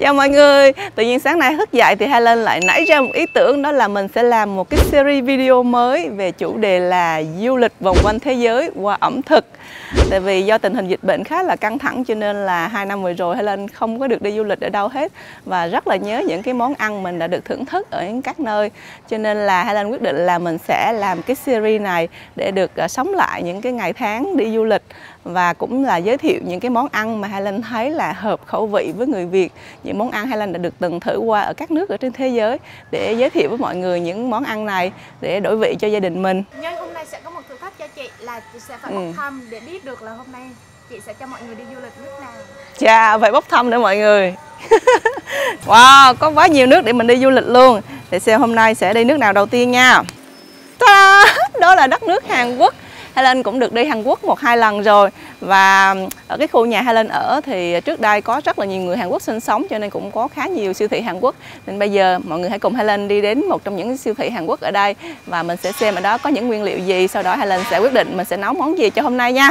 Chào mọi người, tự nhiên sáng nay thức dậy thì Hai Linh lại nảy ra một ý tưởng, đó là mình sẽ làm một cái series video mới về chủ đề là du lịch vòng quanh thế giới qua ẩm thực. Tại vì do tình hình dịch bệnh khá là căng thẳng cho nên là 2 năm vừa rồi Hai Linh không có được đi du lịch ở đâu hết và rất là nhớ những cái món ăn mình đã được thưởng thức ở các nơi. Cho nên là Hai Linh quyết định là mình sẽ làm cái series này để được sống lại những cái ngày tháng đi du lịch và cũng là giới thiệu những cái món ăn mà Hai Linh thấy là hợp khẩu vị với người Việt, những món ăn Hai Linh đã được từng thử qua ở các nước ở trên thế giới, để giới thiệu với mọi người những món ăn này để đổi vị cho gia đình mình. Nhưng hôm nay sẽ có một thử thách cho chị là chị sẽ phải bốc thăm để biết được là hôm nay chị sẽ cho mọi người đi du lịch nước nào. Chà, phải bốc thăm nữa mọi người. Wow, có quá nhiều nước để mình đi du lịch luôn. Để xem hôm nay sẽ đi nước nào đầu tiên nha. Đó là đất nước Hàn Quốc. Hai Linh cũng được đi Hàn Quốc 1-2 lần rồi. Và ở cái khu nhà Hai Linh ở thì trước đây có rất là nhiều người Hàn Quốc sinh sống, cho nên cũng có khá nhiều siêu thị Hàn Quốc. Nên bây giờ mọi người hãy cùng Hai Linh đi đến một trong những siêu thị Hàn Quốc ở đây và mình sẽ xem ở đó có những nguyên liệu gì. Sau đó Hai Linh sẽ quyết định mình sẽ nấu món gì cho hôm nay nha.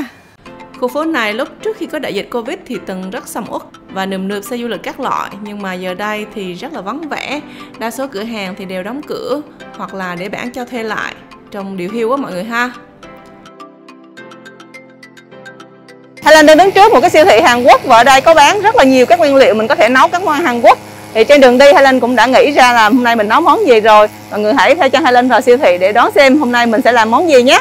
Khu phố này lúc trước khi có đại dịch Covid thì từng rất sầm uất và nườm nượp xe du lịch các loại, nhưng mà giờ đây thì rất là vắng vẻ. Đa số cửa hàng thì đều đóng cửa hoặc là để bán cho thuê lại. Trông điều hiu quá mọi người ha. Hai Linh đang đứng trước một cái siêu thị Hàn Quốc và ở đây có bán rất là nhiều các nguyên liệu mình có thể nấu các món Hàn Quốc. Thì trên đường đi Hai Linh cũng đã nghĩ ra là hôm nay mình nấu món gì rồi. Mọi người hãy theo chân Hai Linh vào siêu thị để đón xem hôm nay mình sẽ làm món gì nhé.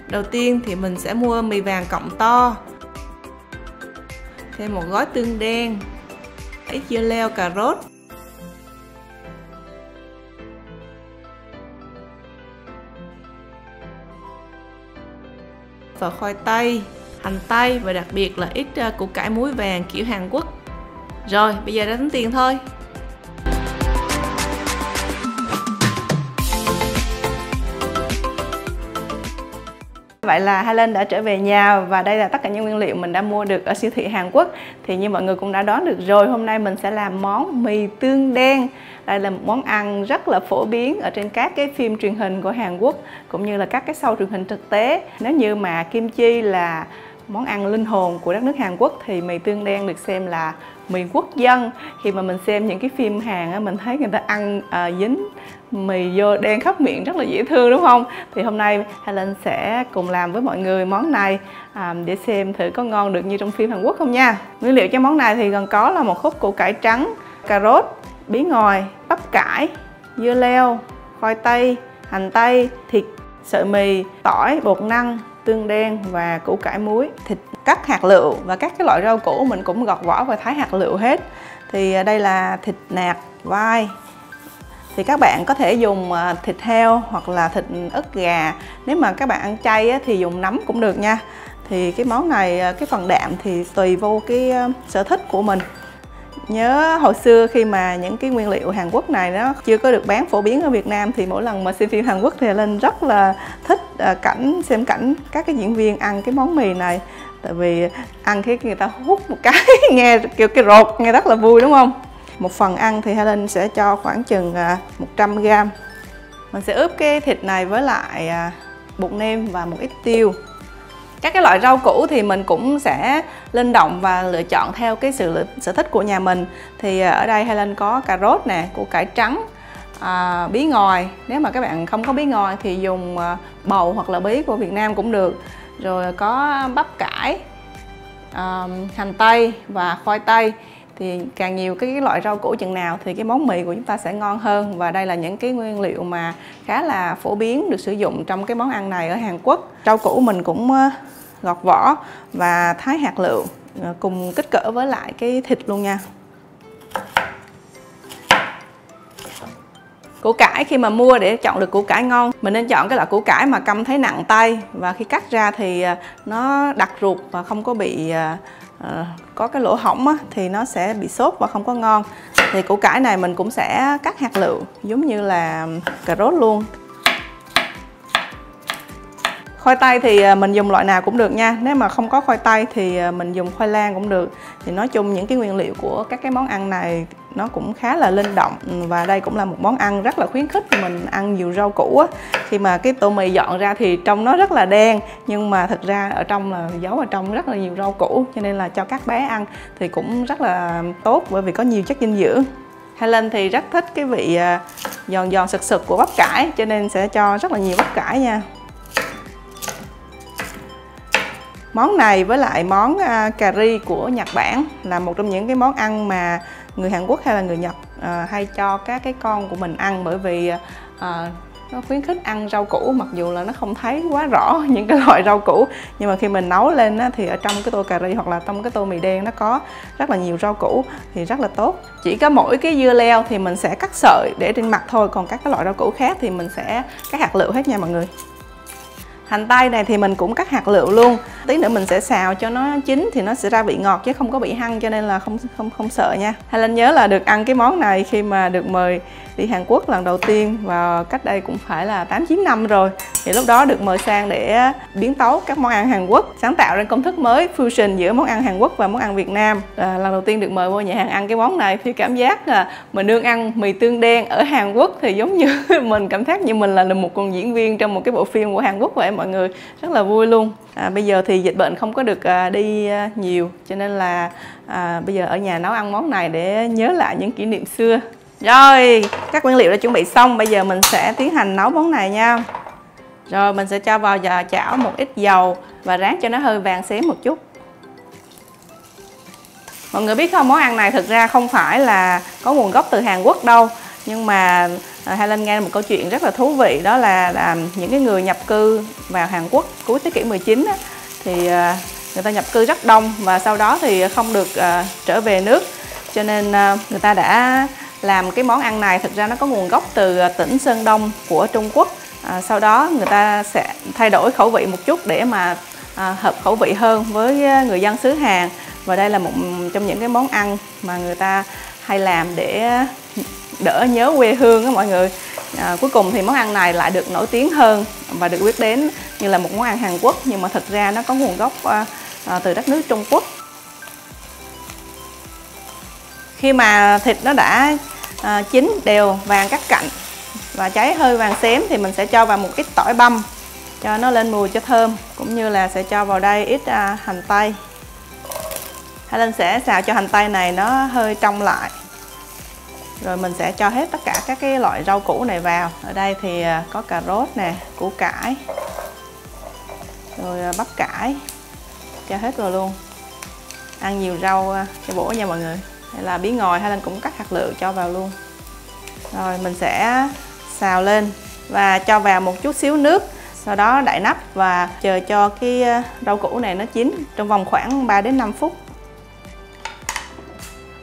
Đầu tiên thì mình sẽ mua mì vàng cọng to, thêm một gói tương đen, ít dưa leo, cà rốt, và khoai tây, hành tây và đặc biệt là ít củ cải muối vàng kiểu Hàn Quốc. Rồi, bây giờ đã tính tiền thôi. Vậy là Hai Linh đã trở về nhà và đây là tất cả những nguyên liệu mình đã mua được ở siêu thị Hàn Quốc. Thì như mọi người cũng đã đoán được rồi, hôm nay mình sẽ làm món mì tương đen. Đây là một món ăn rất là phổ biến ở trên các cái phim truyền hình của Hàn Quốc cũng như là các cái show truyền hình thực tế. Nếu như mà kim chi là món ăn linh hồn của đất nước Hàn Quốc thì mì tương đen được xem là mì quốc dân. Khi mà mình xem những cái phim Hàn á, mình thấy người ta ăn dính mì vô đen khắp miệng rất là dễ thương đúng không? Thì hôm nay Hai Linh sẽ cùng làm với mọi người món này để xem thử có ngon được như trong phim Hàn Quốc không nha. Nguyên liệu cho món này thì gồm có là một khúc củ cải trắng, cà rốt, bí ngòi, bắp cải, dưa leo, khoai tây, hành tây, thịt, sợi mì, tỏi, bột năng, tương đen và củ cải muối. Thịt cắt hạt lựu và các cái loại rau củ mình cũng gọt vỏ và thái hạt lựu hết. Thì đây là thịt nạc vai. Thì các bạn có thể dùng thịt heo hoặc là thịt ức gà. Nếu mà các bạn ăn chay thì dùng nấm cũng được nha. Thì cái món này, cái phần đạm thì tùy vô cái sở thích của mình. Nhớ hồi xưa khi mà những cái nguyên liệu Hàn Quốc này nó chưa có được bán phổ biến ở Việt Nam thì mỗi lần mà xem phim Hàn Quốc thì Linh rất là thích xem cảnh các cái diễn viên ăn cái món mì này. Tại vì ăn khi người ta hút một cái nghe kiểu cái rột nghe rất là vui đúng không? Một phần ăn thì Hai Linh sẽ cho khoảng chừng 100g. Mình sẽ ướp cái thịt này với lại bột nêm và một ít tiêu. Các cái loại rau củ thì mình cũng sẽ linh động và lựa chọn theo cái sở thích của nhà mình. Thì ở đây Hai Linh có cà rốt nè, củ cải trắng, bí ngòi. Nếu mà các bạn không có bí ngòi thì dùng bầu hoặc là bí của Việt Nam cũng được. Rồi có bắp cải, hành tây và khoai tây. Thì càng nhiều cái loại rau củ chừng nào thì cái món mì của chúng ta sẽ ngon hơn. Và đây là những cái nguyên liệu mà khá là phổ biến được sử dụng trong cái món ăn này ở Hàn Quốc. Rau củ mình cũng gọt vỏ và thái hạt lựu cùng kích cỡ với lại cái thịt luôn nha. Củ cải khi mà mua để chọn được củ cải ngon, mình nên chọn cái loại củ cải mà căm thấy nặng tay và khi cắt ra thì nó đặc ruột và không có bị có cái lỗ hổng á, thì nó sẽ bị xốp và không có ngon. Thì củ cải này mình cũng sẽ cắt hạt lựu giống như là cà rốt luôn. Khoai tây thì mình dùng loại nào cũng được nha. Nếu mà không có khoai tây thì mình dùng khoai lang cũng được. Thì nói chung những cái nguyên liệu của các cái món ăn này nó cũng khá là linh động. Và đây cũng là một món ăn rất là khuyến khích mình ăn nhiều rau củ á. Khi mà cái tô mì dọn ra thì trông nó rất là đen, nhưng mà thực ra ở trong là giấu ở trong rất là nhiều rau củ, cho nên là cho các bé ăn thì cũng rất là tốt, bởi vì có nhiều chất dinh dưỡng. Helen thì rất thích cái vị giòn giòn sực sực của bắp cải, cho nên sẽ cho rất là nhiều bắp cải nha. Món này với lại món cà ri của Nhật Bản là một trong những cái món ăn mà người Hàn Quốc hay là người Nhật hay cho các cái con của mình ăn, bởi vì nó khuyến khích ăn rau củ, mặc dù là nó không thấy quá rõ những cái loại rau củ, nhưng mà khi mình nấu lên á, thì ở trong cái tô cà ri hoặc là trong cái tô mì đen nó có rất là nhiều rau củ thì rất là tốt. Chỉ có mỗi cái dưa leo thì mình sẽ cắt sợi để trên mặt thôi, còn các cái loại rau củ khác thì mình sẽ cắt hạt lựu hết nha mọi người. Hành tây này thì mình cũng cắt hạt lựu luôn. Tí nữa mình sẽ xào cho nó chín thì nó sẽ ra vị ngọt chứ không có bị hăng, cho nên là không sợ nha. Helen nhớ là được ăn cái món này khi mà được mời đi Hàn Quốc lần đầu tiên, và cách đây cũng phải là 8-9 năm rồi. Thì lúc đó được mời sang để biến tấu các món ăn Hàn Quốc, sáng tạo ra công thức mới fusion giữa món ăn Hàn Quốc và món ăn Việt Nam. Lần đầu tiên được mời vô nhà hàng ăn cái món này thì cảm giác là mình đương ăn mì tương đen ở Hàn Quốc, thì giống như mình cảm giác như mình là một con diễn viên trong một cái bộ phim của Hàn Quốc vậy mọi người, rất là vui luôn. Bây giờ thì dịch bệnh không có được đi nhiều, cho nên là bây giờ ở nhà nấu ăn món này để nhớ lại những kỷ niệm xưa. Rồi, các nguyên liệu đã chuẩn bị xong, bây giờ mình sẽ tiến hành nấu món này nha. Rồi mình sẽ cho vào chảo một ít dầu và rán cho nó hơi vàng xém một chút. Mọi người biết không, món ăn này thực ra không phải là có nguồn gốc từ Hàn Quốc đâu, nhưng mà Helen nghe một câu chuyện rất là thú vị, đó là những cái người nhập cư vào Hàn Quốc cuối thế kỷ 19 á, thì người ta nhập cư rất đông và sau đó thì không được trở về nước, cho nên người ta đã làm cái món ăn này. Thực ra nó có nguồn gốc từ tỉnh Sơn Đông của Trung Quốc. Sau đó người ta sẽ thay đổi khẩu vị một chút để mà hợp khẩu vị hơn với người dân xứ Hàn. Và đây là một trong những cái món ăn mà người ta hay làm để đỡ nhớ quê hương đó mọi người. Cuối cùng thì món ăn này lại được nổi tiếng hơn và được biết đến như là một món ăn Hàn Quốc, nhưng mà thực ra nó có nguồn gốc từ đất nước Trung Quốc. Khi mà thịt nó đã chín đều vàng các cạnh và cháy hơi vàng xém thì mình sẽ cho vào một ít tỏi băm cho nó lên mùi cho thơm, cũng như là sẽ cho vào đây ít hành tây. Helen sẽ xào cho hành tây này nó hơi trong lại. Rồi mình sẽ cho hết tất cả các cái loại rau củ này vào. Ở đây thì có cà rốt nè, củ cải, rồi bắp cải, cho hết vào luôn. Ăn nhiều rau cho bổ nha mọi người. Hay là bí ngòi Helen cũng cắt hạt lựu cho vào luôn. Rồi mình sẽ xào lên và cho vào một chút xíu nước, sau đó đậy nắp và chờ cho cái rau củ này nó chín trong vòng khoảng 3 đến 5 phút.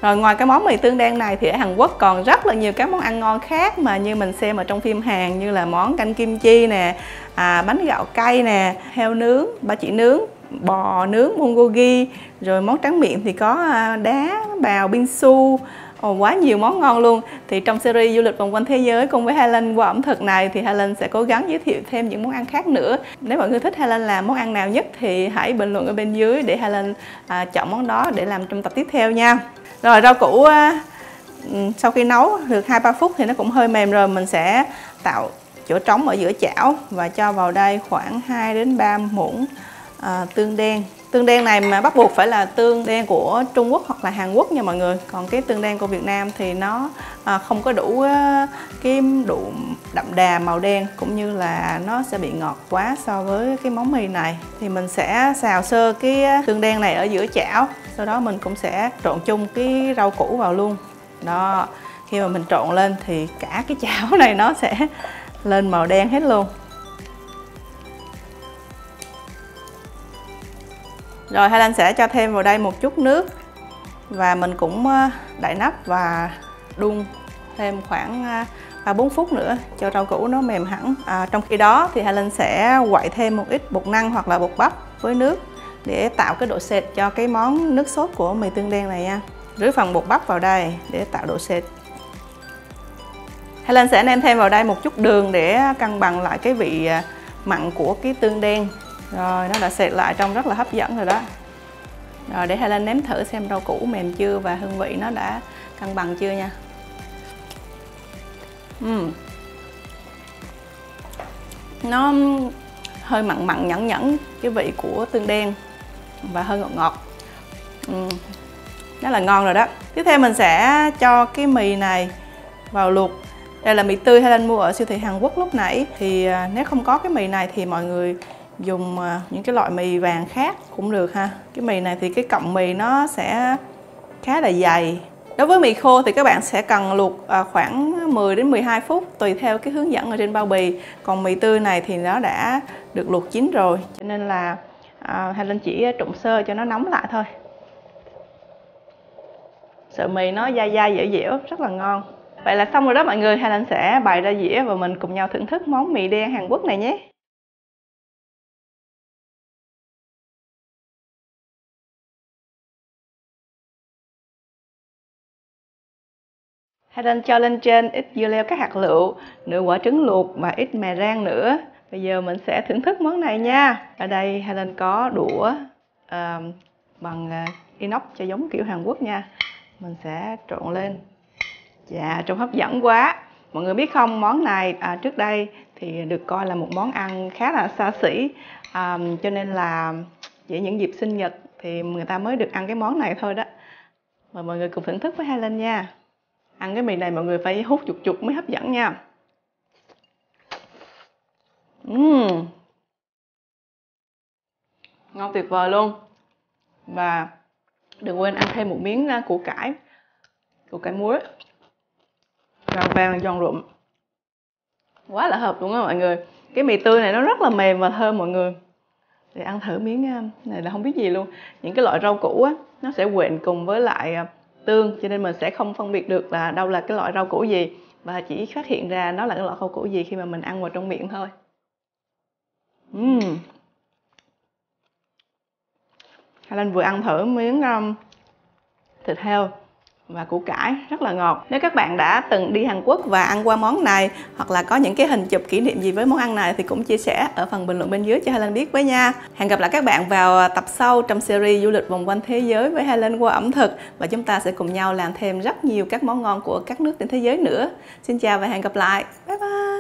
Rồi ngoài cái món mì tương đen này thì ở Hàn Quốc còn rất là nhiều các món ăn ngon khác mà như mình xem ở trong phim Hàn, như là món canh kim chi nè, bánh gạo cay nè, heo nướng, ba chỉ nướng, bò nướng bulgogi, rồi món tráng miệng thì có đá bào bingsu. Quá nhiều món ngon luôn. Thì trong series du lịch vòng quanh thế giới cùng với Helen qua ẩm thực này thì Helen sẽ cố gắng giới thiệu thêm những món ăn khác nữa. Nếu mọi người thích Helen làm món ăn nào nhất thì hãy bình luận ở bên dưới để Helen chọn món đó để làm trong tập tiếp theo nha. Rồi rau củ sau khi nấu được 2-3 phút thì nó cũng hơi mềm rồi, mình sẽ tạo chỗ trống ở giữa chảo và cho vào đây khoảng 2 đến 3 muỗng tương đen. Tương đen này mà bắt buộc phải là tương đen của Trung Quốc hoặc là Hàn Quốc nha mọi người. Còn cái tương đen của Việt Nam thì nó không có đủ cái độ đậm đà màu đen, cũng như là nó sẽ bị ngọt quá so với cái món mì này. Thì mình sẽ xào sơ cái tương đen này ở giữa chảo. Sau đó mình cũng sẽ trộn chung cái rau củ vào luôn. Đó, khi mà mình trộn lên thì cả cái chảo này nó sẽ lên màu đen hết luôn. Rồi Helen sẽ cho thêm vào đây một chút nước và mình cũng đậy nắp và đun thêm khoảng 3-4 phút nữa cho rau củ nó mềm hẳn. Trong khi đó thì Helen sẽ quậy thêm một ít bột năng hoặc là bột bắp với nước để tạo cái độ sệt cho cái món nước sốt của mì tương đen này nha. Rưới phần bột bắp vào đây để tạo độ sệt. Helen sẽ nêm thêm vào đây một chút đường để cân bằng lại cái vị mặn của cái tương đen. Rồi nó đã sệt lại trông rất là hấp dẫn rồi đó. Rồi để Helen nếm thử xem rau củ mềm chưa và hương vị nó đã cân bằng chưa nha. Nó hơi mặn mặn nhẫn nhẫn cái vị của tương đen và hơi ngọt ngọt. Rất là ngon rồi đó. Tiếp theo mình sẽ cho cái mì này vào luộc. Đây là mì tươi Helen mua ở siêu thị Hàn Quốc lúc nãy. Thì nếu không có cái mì này thì mọi người dùng những cái loại mì vàng khác cũng được ha. Cái mì này thì cái cọng mì nó sẽ khá là dày. Đối với mì khô thì các bạn sẽ cần luộc khoảng 10 đến 12 phút tùy theo cái hướng dẫn ở trên bao bì. Còn mì tươi này thì nó đã được luộc chín rồi, cho nên là Helen chỉ trụng sơ cho nó nóng lại thôi. Sợi mì nó dai dai dẻo dẻo, rất là ngon. Vậy là xong rồi đó mọi người. Helen sẽ bày ra dĩa và mình cùng nhau thưởng thức món mì đen Hàn Quốc này nhé. Helen cho lên trên ít dưa leo các hạt lựu, nửa quả trứng luộc và ít mè rang nữa. Bây giờ mình sẽ thưởng thức món này nha. Ở đây Helen có đũa bằng inox cho giống kiểu Hàn Quốc nha. Mình sẽ trộn lên. Dạ, trông hấp dẫn quá. Mọi người biết không, món này trước đây thì được coi là một món ăn khá là xa xỉ, cho nên là chỉ những dịp sinh nhật thì người ta mới được ăn cái món này thôi đó. Mời mọi người cùng thưởng thức với Helen nha. Ăn cái mì này mọi người phải hút chục chục mới hấp dẫn nha. Ngon tuyệt vời luôn. Và đừng quên ăn thêm một miếng củ cải muối vàng giòn rụm. Quá là hợp luôn á mọi người. Cái mì tươi này nó rất là mềm và thơm mọi người. Để ăn thử miếng này là không biết gì luôn. Những cái loại rau củ á nó sẽ quện cùng với lại tương, cho nên mình sẽ không phân biệt được là đâu là cái loại rau củ gì, và chỉ phát hiện ra nó là cái loại rau củ gì khi mà mình ăn vào trong miệng thôi. Helen vừa ăn thử miếng thịt heo và củ cải rất là ngọt. Nếu các bạn đã từng đi Hàn Quốc và ăn qua món này, hoặc là có những cái hình chụp kỷ niệm gì với món ăn này thì cũng chia sẻ ở phần bình luận bên dưới cho Helen biết với nha. Hẹn gặp lại các bạn vào tập sau trong series du lịch vòng quanh thế giới với Helen qua ẩm thực, và chúng ta sẽ cùng nhau làm thêm rất nhiều các món ngon của các nước trên thế giới nữa. Xin chào và hẹn gặp lại. Bye bye.